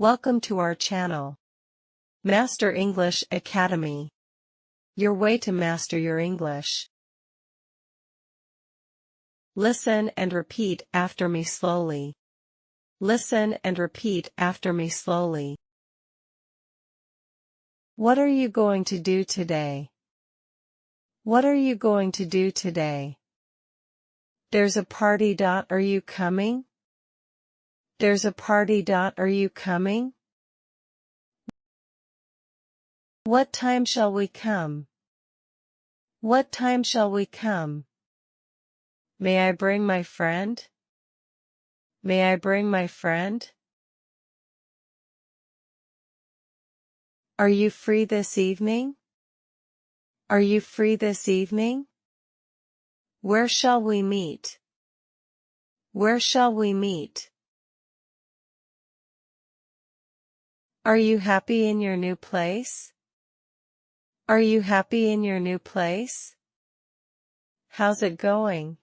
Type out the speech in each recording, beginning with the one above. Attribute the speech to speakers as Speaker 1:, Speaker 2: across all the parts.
Speaker 1: Welcome to our channel. Master English Academy. Your way to master your English. Listen and repeat after me slowly. Listen and repeat after me slowly. What are you going to do today? What are you going to do today? There's a party. Are you coming? There's a party. Are you coming? What time shall we come? What time shall we come? May I bring my friend? May I bring my friend? Are you free this evening? Are you free this evening? Where shall we meet? Where shall we meet? Are you happy in your new place? Are you happy in your new place? How's it going?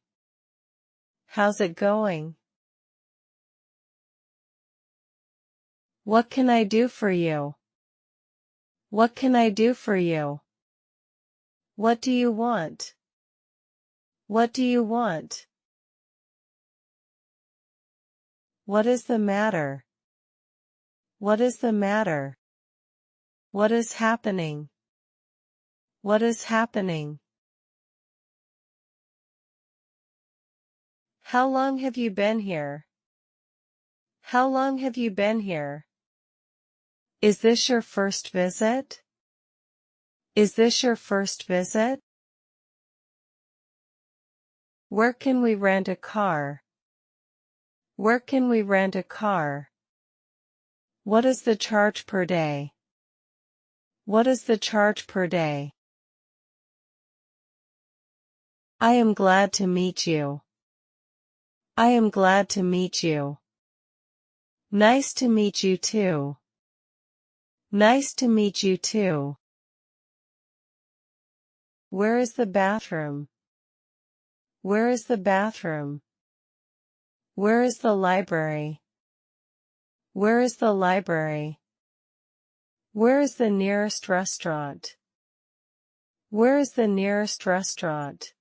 Speaker 1: How's it going? What can I do for you? What can I do for you? What do you want? What do you want? What is the matter? What is the matter? What is happening? What is happening? How long have you been here? How long have you been here? Is this your first visit? Is this your first visit? Where can we rent a car? Where can we rent a car? What is the charge per day? What is the charge per day? I am glad to meet you. I am glad to meet you. Nice to meet you too. Nice to meet you too. Where is the bathroom? Where is the bathroom? Where is the library? Where is the library? Where is the nearest restaurant? Where is the nearest restaurant?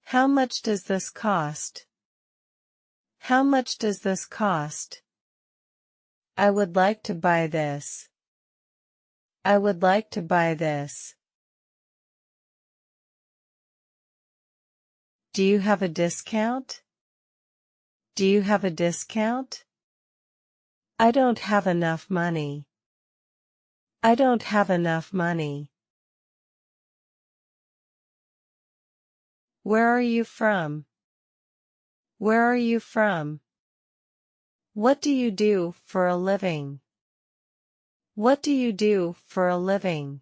Speaker 1: How much does this cost? How much does this cost? I would like to buy this. I would like to buy this. Do you have a discount? Do you have a discount? I don't have enough money. I don't have enough money. Where are you from? Where are you from? What do you do for a living? What do you do for a living?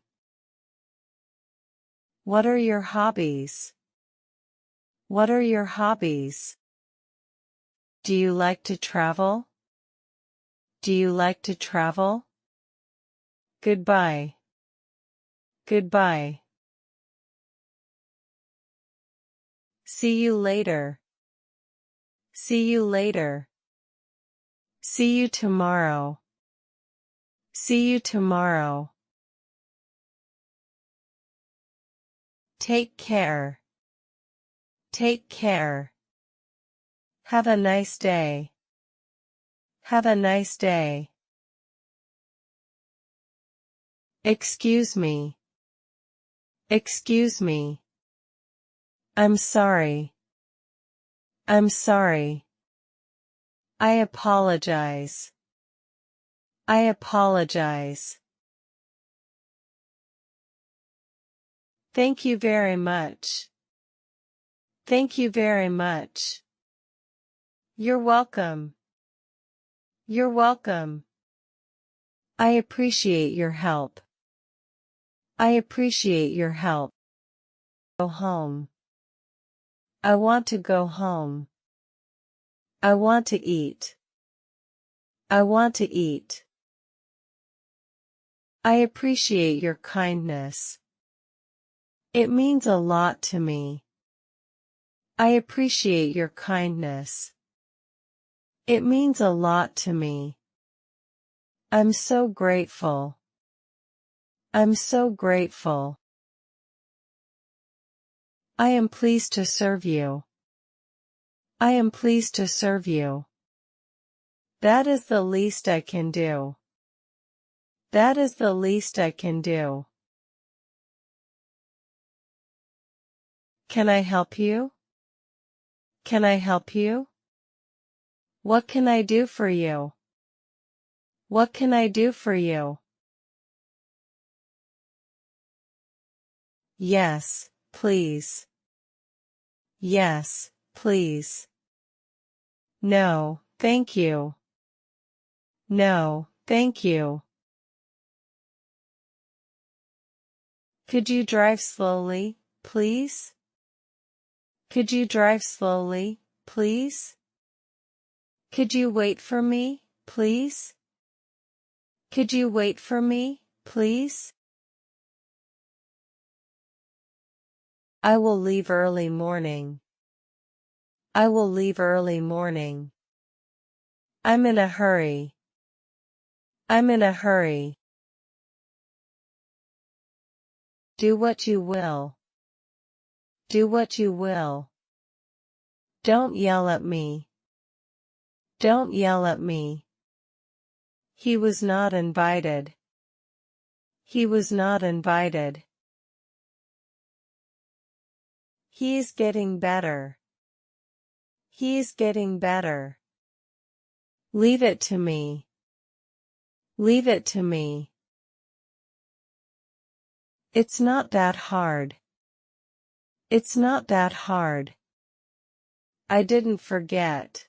Speaker 1: What are your hobbies? What are your hobbies? Do you like to travel? Do you like to travel? Goodbye. Goodbye. See you later. See you later. See you tomorrow. See you tomorrow. Take care. Take care. Have a nice day. Have a nice day. Excuse me. Excuse me. I'm sorry. I'm sorry. I apologize. I apologize. Thank you very much. Thank you very much. You're welcome. You're welcome. I appreciate your help. I appreciate your help. Go home. I want to go home. I want to eat. I want to eat. I appreciate your kindness. It means a lot to me. I appreciate your kindness. It means a lot to me. I'm so grateful. I'm so grateful. I am pleased to serve you. I am pleased to serve you. That is the least I can do. That is the least I can do. Can I help you? Can I help you? What can I do for you? What can I do for you? Yes, please. Yes, please. No, thank you. No, thank you. Could you drive slowly, please? Could you drive slowly, please? Could you wait for me, please? Could you wait for me, please? I will leave early morning. I will leave early morning. I'm in a hurry. I'm in a hurry. Do what you will. Do what you will. Don't yell at me. Don't yell at me. He was not invited. He was not invited. He is getting better. He is getting better. Leave it to me. Leave it to me. It's not that hard. It's not that hard. I didn't forget.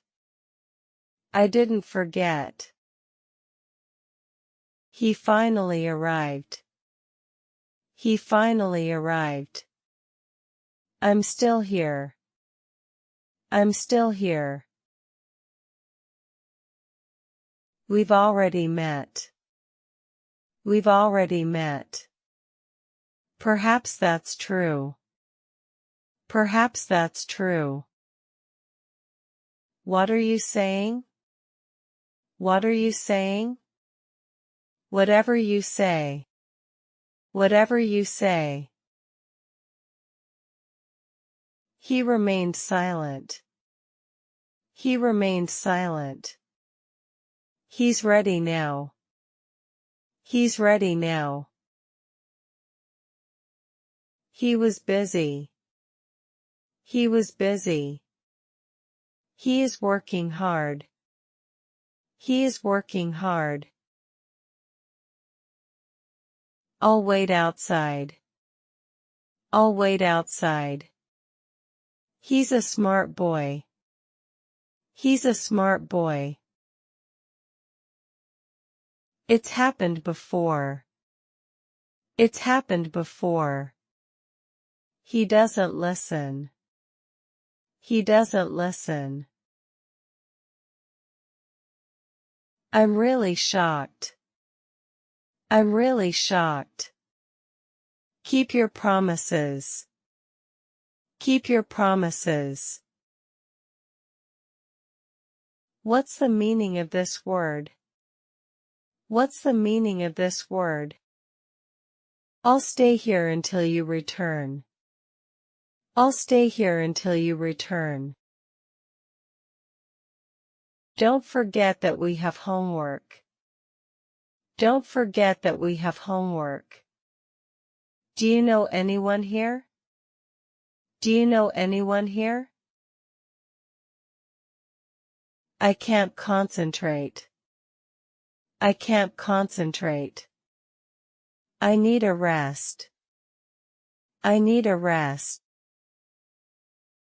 Speaker 1: I didn't forget. He finally arrived. He finally arrived. I'm still here. I'm still here. We've already met. We've already met. Perhaps that's true. Perhaps that's true. What are you saying? What are you saying? Whatever you say. Whatever you say. He remained silent. He remained silent. He's ready now. He's ready now. He was busy. He was busy. He is working hard. He is working hard. I'll wait outside. I'll wait outside. He's a smart boy. He's a smart boy. It's happened before. It's happened before. He doesn't listen. He doesn't listen. I'm really shocked. I'm really shocked. Keep your promises. Keep your promises. What's the meaning of this word? What's the meaning of this word? I'll stay here until you return. I'll stay here until you return. Don't forget that we have homework. Don't forget that we have homework. Do you know anyone here? Do you know anyone here? I can't concentrate. I can't concentrate. I need a rest. I need a rest.